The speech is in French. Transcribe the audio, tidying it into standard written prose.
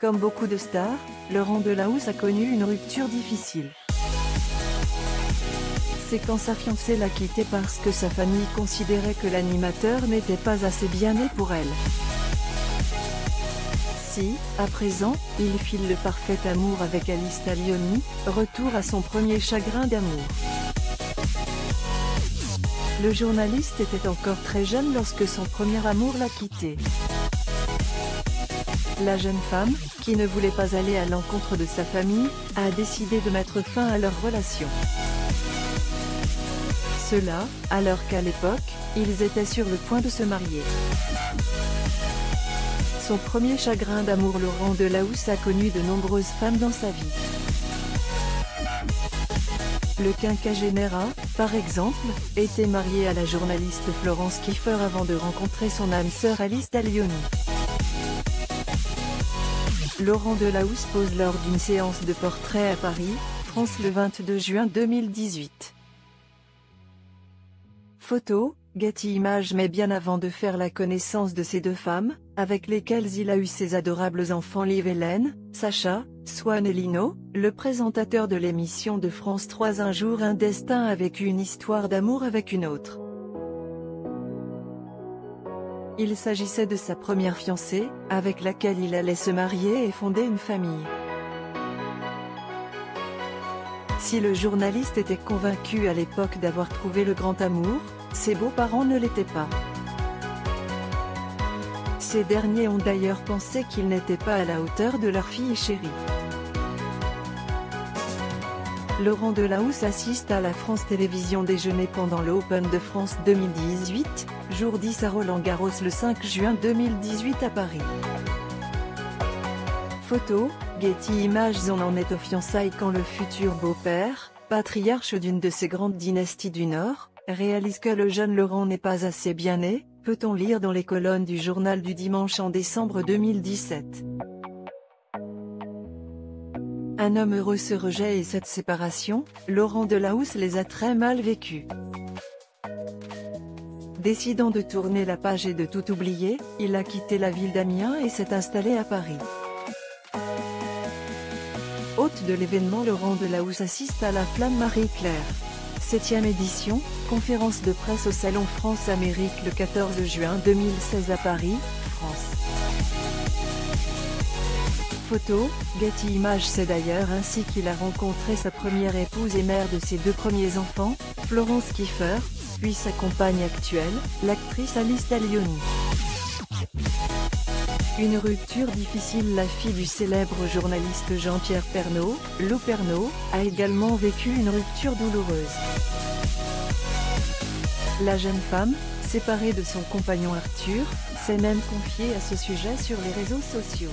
Comme beaucoup de stars, Laurent Delahousse a connu une rupture difficile. C'est quand sa fiancée l'a quitté parce que sa famille considérait que l'animateur n'était pas assez bien né pour elle. Si, à présent, il file le parfait amour avec Alice Taglioni, retour à son premier chagrin d'amour. Le journaliste était encore très jeune lorsque son premier amour l'a quitté. La jeune femme, qui ne voulait pas aller à l'encontre de sa famille, a décidé de mettre fin à leur relation. Cela, alors qu'à l'époque, ils étaient sur le point de se marier. Son premier chagrin d'amour. Laurent Delahousse a connu de nombreuses femmes dans sa vie. Le quinquagénaire a, par exemple, été marié à la journaliste Florence Kieffer avant de rencontrer son âme sœur Alice Taglioni. Laurent Delahousse pose lors d'une séance de portrait à Paris, France le 22 juin 2018. Photo, Getty Images. Mais bien avant de faire la connaissance de ces deux femmes, avec lesquelles il a eu ses adorables enfants Liv-Hélène, Sacha, Swan et Lino, le présentateur de l'émission de France 3 Un jour un destin a vécu une histoire d'amour avec une autre. Il s'agissait de sa première fiancée, avec laquelle il allait se marier et fonder une famille. Si le journaliste était convaincu à l'époque d'avoir trouvé le grand amour, ses beaux-parents ne l'étaient pas. Ces derniers ont d'ailleurs pensé qu'il n'était pas à la hauteur de leur fille chérie. Laurent Delahousse assiste à la France Télévisions déjeuner pendant le Open de France 2018, jour 10 à Roland-Garros le 5 juin 2018 à Paris. Photo, Getty Images. On en est aux fiançailles quand le futur beau-père, patriarche d'une de ces grandes dynasties du Nord, réalise que le jeune Laurent n'est pas assez bien né, peut-on lire dans les colonnes du journal du dimanche en décembre 2017. Un homme heureux. Ce rejet et cette séparation, Laurent Delahousse les a très mal vécus. Décidant de tourner la page et de tout oublier, il a quitté la ville d'Amiens et s'est installé à Paris. Hôte de l'événement, Laurent Delahousse assiste à la Flamme Marie-Claire. 7e édition, conférence de presse au Salon France-Amérique le 14 juin 2016 à Paris, France. Photo, Getty Images. C'est d'ailleurs ainsi qu'il a rencontré sa première épouse et mère de ses deux premiers enfants, Florence Kieffer, puis sa compagne actuelle, l'actrice Alice Taglioni. Une rupture difficile. La fille du célèbre journaliste Jean-Pierre Pernaut, Lou Pernaut, a également vécu une rupture douloureuse. La jeune femme, séparée de son compagnon Arthur, s'est même confiée à ce sujet sur les réseaux sociaux.